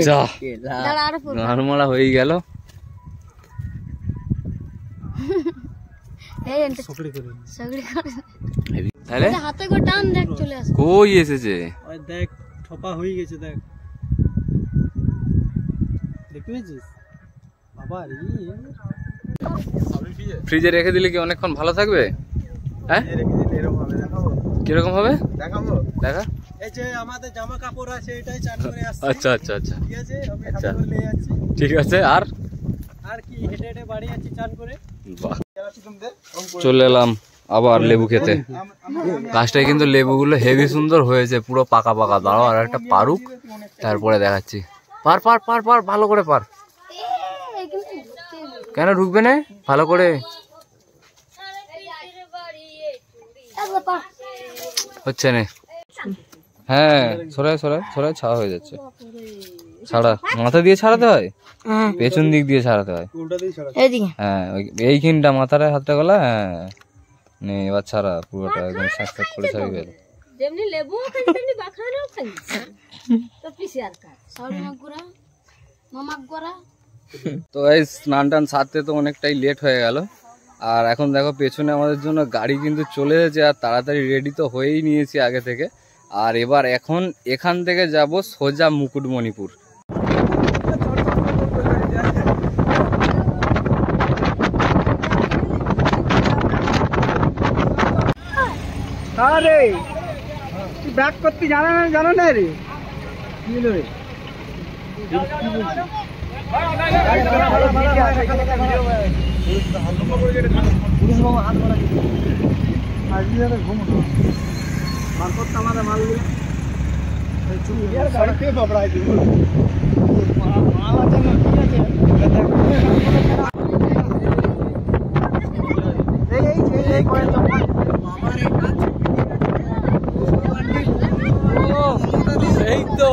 যা গানমারা হয়ে গেল। কই এসেছে দেখ, ঠপা হয়ে গেছে দেখ, দেখতে পেয়েছিস বাবা? ফ্রিজে রেখে দিলে কি অনেকক্ষণ ভালো থাকবে? হ্যাঁ, কিরকম হবে দেখাবো? দেখা, এই যে আমাদের জামা কাপড় আছে এটাই চান করে আসছে। আচ্ছা আচ্ছা আচ্ছা, ঠিক আছে, আমি হাতে করে নিয়ে যাচ্ছি। ঠিক আছে। আর কি হেঁটে হেঁটে বাড়ি যাচ্ছি চান করে। চলে এলাম আবার লেবু খেতে। গাছটায় কিন্তু লেবুগুলো হেভি সুন্দর হয়েছে, পুরো পাকা পাকা। দাঁড়াও আর একটা পারুক, তারপরে দেখাচ্ছি। পার পার পার পার, ভালো করে পার। কেন ঢুকবে না? ভালো করে হচ্ছে না। হ্যাঁ, সরাই সরাই সরাই, ছাড়া হয়ে যাচ্ছে। ছাড়া, মাথা দিয়ে ছাড়াতে হয়, পেছন দিক দিয়ে ছাড়াতে হয়। হ্যাঁ, এইখানটা মাথাটা হাতটা গলা। হ্যাঁ, নে এবার ছাড়া পুরোটা একদম শাক শাক করে ছাড়িয়ে গেল। তো এই স্নান টান সারতে তো অনেকটাই লেট হয়ে গেল। আর এখন দেখো পেছনে আমাদের জন্য গাড়ি কিন্তু চলে এসেছে, আর তাড়াতাড়ি রেডি তো হয়েই নিয়েছি আগে থেকে। আর এবার এখন এখান থেকে যাব সোজা মুকুটমণিপুর। আরে তুই ব্যাক করতে জানো না রে? কি হলো রে? এই তো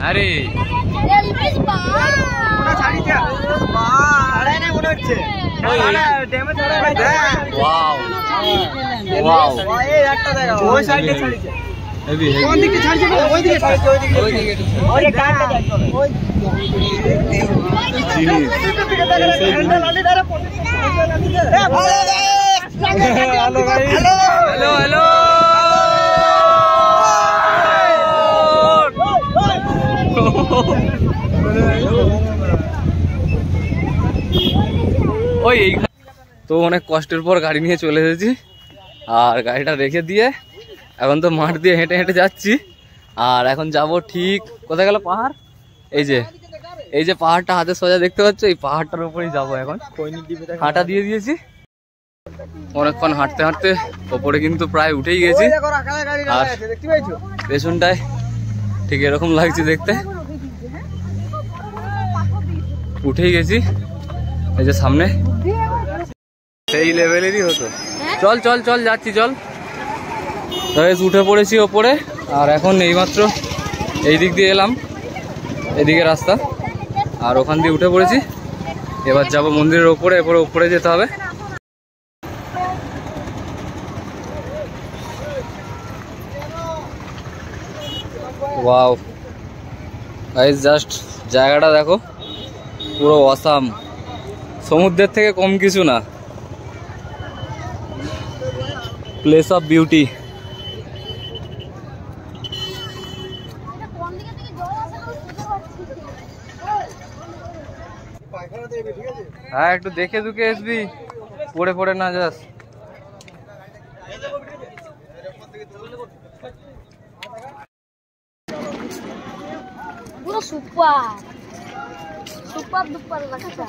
আরে হ্যালো হ্যালো, ওই তো অনেক কষ্টের পর গাড়ি নিয়ে চলে এসেছি। আর গাড়িটা রেখে দিয়ে এখন তো মাঠ দিয়ে হেঁটে হেঁটে যাচ্ছি। আর এখন যাব ঠিক কোথায় গেল পাহাড়, এই যে পাহাড়টা হাতে সোজা দেখতে পাচ্ছ, এই পাহাড়টার উপরেই যাবো। এখন হাঁটা দিয়ে দিয়েছি, অনেকক্ষণ হাঁটতে হাঁটতে ওপরে কিন্তু প্রায় উঠেই গেছি। আর পেছনটায় ঠিক এরকম লাগছে দেখতে, উঠেই গেছি। এই যে সামনে সেই লেভেলেরই হতো। চল চল চল যাচ্ছি, চল। উঠে পড়েছি ওপরে। আর এখন এইমাত্র এই দিক দিয়ে এলাম, এদিকে রাস্তা, আর ওখান দিয়ে উঠে পড়েছি। এবার যাব মন্দিরের ওপরে, এরপরে ওপরে যেতে হবে। ওয়াও গাইস, জাস্ট জায়গাটা দেখো, পুরো অসাম। সমুদ্রের থেকে কম কিছু না, প্লেস অফ বিউটি। হ্যাঁ, একটু দেখে দুকে আসবি, পড়ে পড়ে না যাস। পুরো সুপার সুপার দুপার লাগছে।